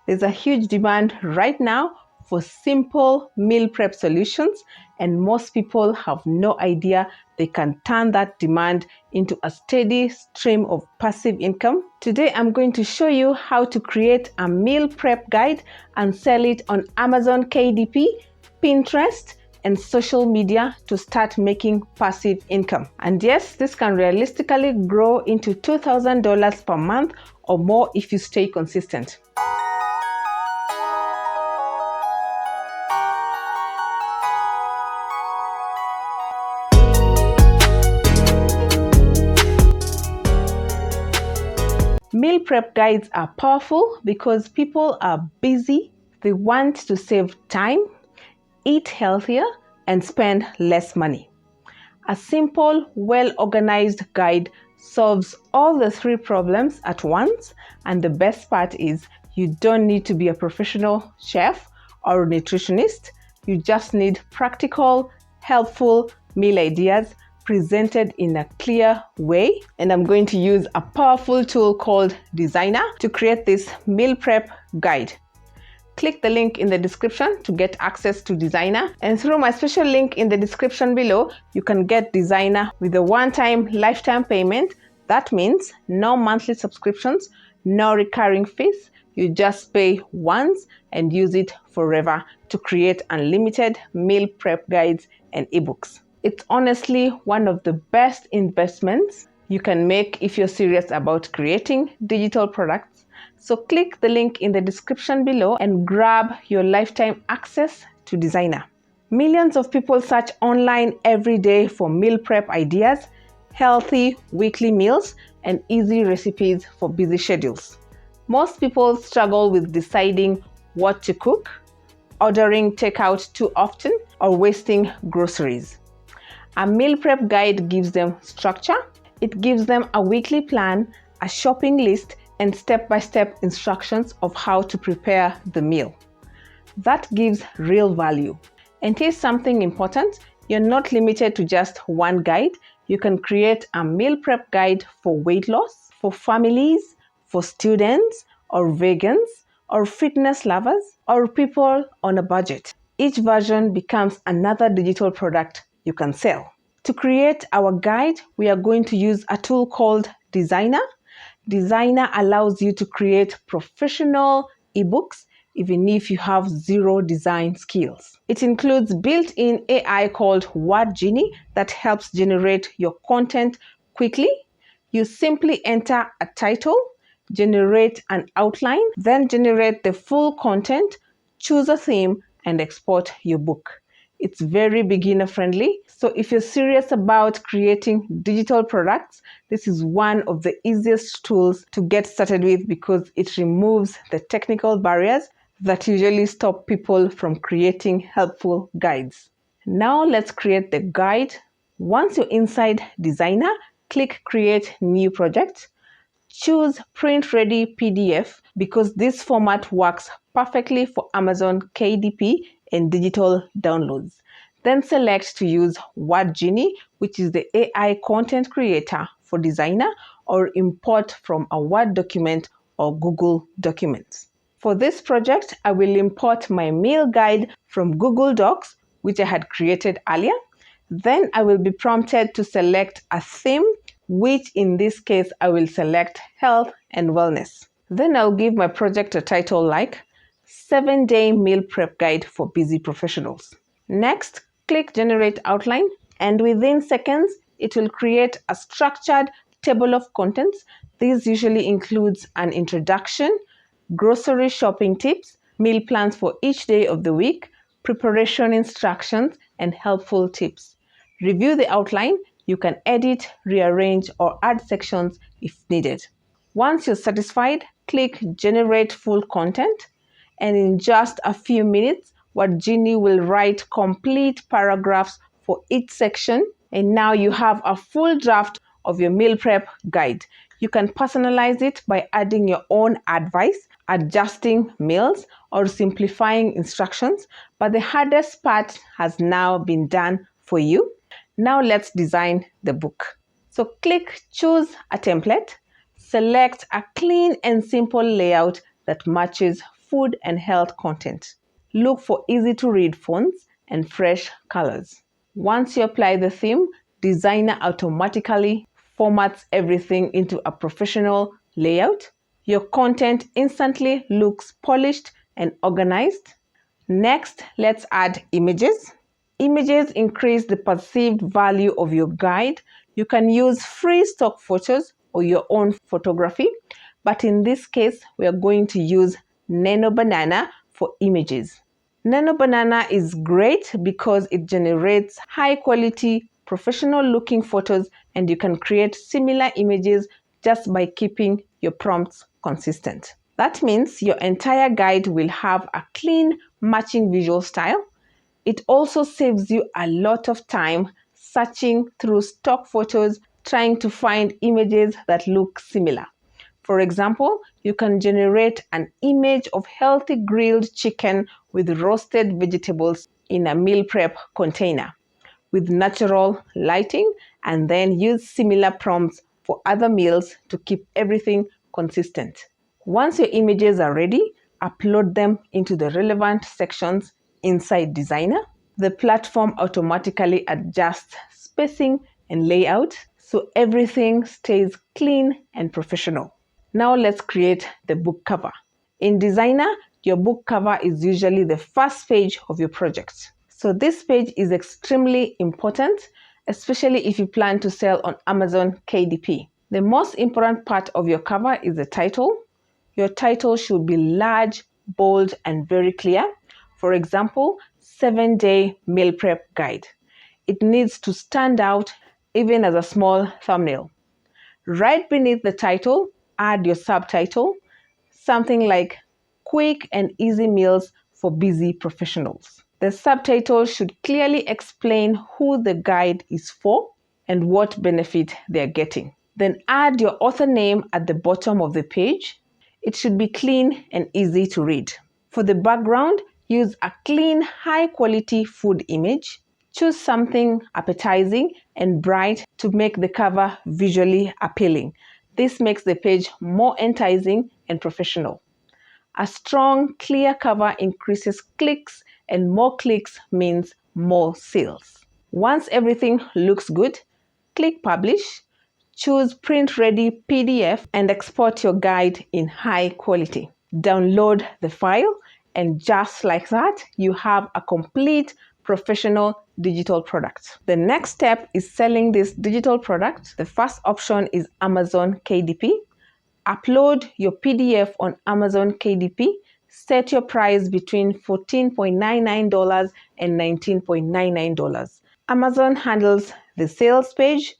There's a huge demand right now for simple meal prep solutions, and most people have no idea they can turn that demand into a steady stream of passive income. Today, I'm going to show you how to create a meal prep guide and sell it on Amazon KDP, Pinterest, and social media to start making passive income. And yes, this can realistically grow into $2,000 per month or more if you stay consistent. Meal prep guides are powerful because people are busy, they want to save time, eat healthier, and spend less money. A simple, well-organized guide solves all the three problems at once, and the best part is you don't need to be a professional chef or nutritionist. You just need practical, helpful meal ideas presented in a clear way. And I'm going to use a powerful tool called Designrr to create this meal prep guide. Click the link in the description to get access to Designrr, and through my special link in the description below, you can get Designrr with a one-time lifetime payment. That means no monthly subscriptions, no recurring fees. You just pay once and use it forever to create unlimited meal prep guides and ebooks. It's honestly one of the best investments you can make if you're serious about creating digital products. So click the link in the description below and grab your lifetime access to Designrr. Millions of people search online every day for meal prep ideas, healthy weekly meals, and easy recipes for busy schedules. Most people struggle with deciding what to cook, ordering takeout too often, or wasting groceries. A meal prep guide gives them structure. It gives them a weekly plan, a shopping list, and step-by-step instructions of how to prepare the meal. That gives real value. And here's something important. You're not limited to just one guide. You can create a meal prep guide for weight loss, for families, for students, or vegans, or fitness lovers, or people on a budget. Each version becomes another digital product you can sell. To create our guide, we are going to use a tool called Designrr. Designrr allows you to create professional ebooks even if you have zero design skills. It includes built-in AI called Word Genie that helps generate your content quickly. You simply enter a title, generate an outline, then generate the full content, choose a theme, and export your book. It's very beginner friendly. So if you're serious about creating digital products, this is one of the easiest tools to get started with because it removes the technical barriers that usually stop people from creating helpful guides. Now let's create the guide. Once you're inside Designrr, click Create New Project. Choose Print Ready PDF because this format works perfectly for Amazon KDP and digital downloads. Then select to use Word Genie, which is the AI content creator for Designrr, or import from a Word document or Google Documents. For this project, I will import my meal guide from Google Docs, which I had created earlier. Then I will be prompted to select a theme, which in this case, I will select Health and Wellness. Then I'll give my project a title like 7-Day Meal Prep Guide for Busy Professionals. Next, click Generate Outline, and within seconds, it will create a structured table of contents. This usually includes an introduction, grocery shopping tips, meal plans for each day of the week, preparation instructions, and helpful tips. Review the outline. You can edit, rearrange, or add sections if needed. Once you're satisfied, click Generate Full Content, and in just a few minutes, Word Genie will write complete paragraphs for each section, and now you have a full draft of your meal prep guide. You can personalize it by adding your own advice, adjusting meals, or simplifying instructions, but the hardest part has now been done for you. Now let's design the book. So click Choose a Template, select a clean and simple layout that matches food and health content. Look for easy-to-read fonts and fresh colors. Once you apply the theme, Designrr automatically formats everything into a professional layout. Your content instantly looks polished and organized. Next, let's add images. Images increase the perceived value of your guide. You can use free stock photos or your own photography, but in this case, we are going to use Nano Banana for images. Nano Banana is great because it generates high quality, professional looking photos, and you can create similar images just by keeping your prompts consistent. That means your entire guide will have a clean, matching visual style. It also saves you a lot of time searching through stock photos, trying to find images that look similar. For example, you can generate an image of healthy grilled chicken with roasted vegetables in a meal prep container with natural lighting, and then use similar prompts for other meals to keep everything consistent. Once your images are ready, upload them into the relevant sections inside Designrr. The platform automatically adjusts spacing and layout so everything stays clean and professional. Now let's create the book cover. In Designrr, your book cover is usually the first page of your project. So this page is extremely important, especially if you plan to sell on Amazon KDP. The most important part of your cover is the title. Your title should be large, bold, and very clear. For example, 7-day meal prep guide. It needs to stand out even as a small thumbnail. Right beneath the title, add your subtitle, something like Quick and Easy Meals for Busy Professionals. The subtitle should clearly explain who the guide is for and what benefit they are getting. Then add your author name at the bottom of the page. It should be clean and easy to read. For the background, use a clean, high-quality food image. Choose something appetizing and bright to make the cover visually appealing. This makes the page more enticing and professional. A strong, clear cover increases clicks, and more clicks means more sales. Once everything looks good, click Publish. Choose Print Ready PDF and export your guide in high quality. Download the file, and just like that, you have a complete professional digital product. The next step is selling this digital product. The first option is Amazon KDP. Upload your PDF on Amazon KDP. Set your price between $14.99 and $19.99. Amazon handles the sales page,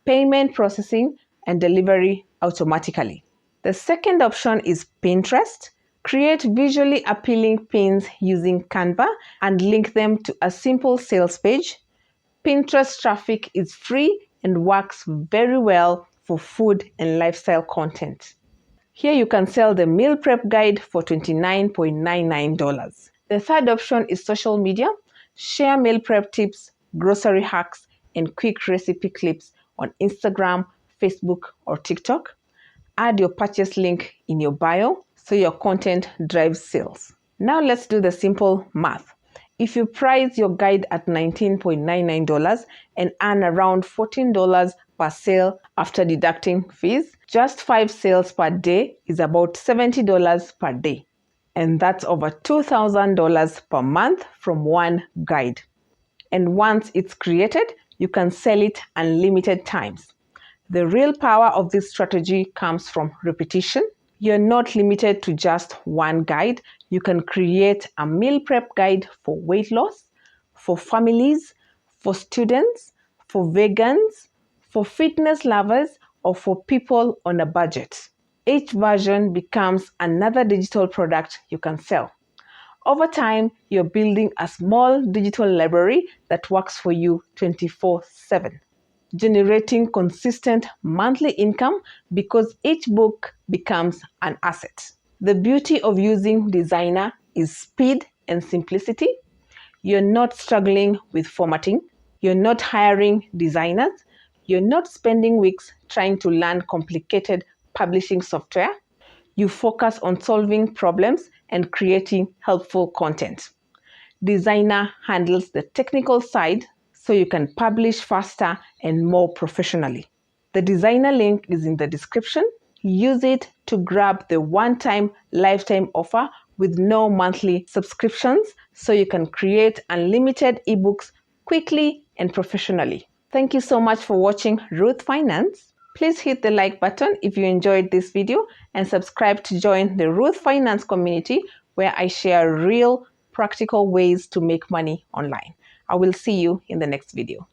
payment processing, and delivery automatically. The second option is Pinterest. Create visually appealing pins using Canva and link them to a simple sales page. Pinterest traffic is free and works very well for food and lifestyle content. Here you can sell the meal prep guide for $29.99. The third option is social media. Share meal prep tips, grocery hacks, and quick recipe clips on Instagram, Facebook, or TikTok. Add your purchase link in your bio so your content drives sales. Now let's do the simple math. If you price your guide at $19.99 and earn around $14 per sale after deducting fees, just 5 sales per day is about $70 per day. And that's over $2,000 per month from one guide. And once it's created, you can sell it unlimited times. The real power of this strategy comes from repetition. You're not limited to just one guide. You can create a meal prep guide for weight loss, for families, for students, for vegans, for fitness lovers, or for people on a budget. Each version becomes another digital product you can sell. Over time, you're building a small digital library that works for you 24/7. Generating consistent monthly income because each book becomes an asset. The beauty of using Designrr is speed and simplicity. You're not struggling with formatting. You're not hiring designers. You're not spending weeks trying to learn complicated publishing software. You focus on solving problems and creating helpful content. Designrr handles the technical side so you can publish faster and more professionally. The Designrr link is in the description. Use it to grab the one-time lifetime offer with no monthly subscriptions so you can create unlimited ebooks quickly and professionally. Thank you so much for watching Ruth Finance. Please hit the like button if you enjoyed this video and subscribe to join the Ruth Finance community where I share real practical ways to make money online. I will see you in the next video.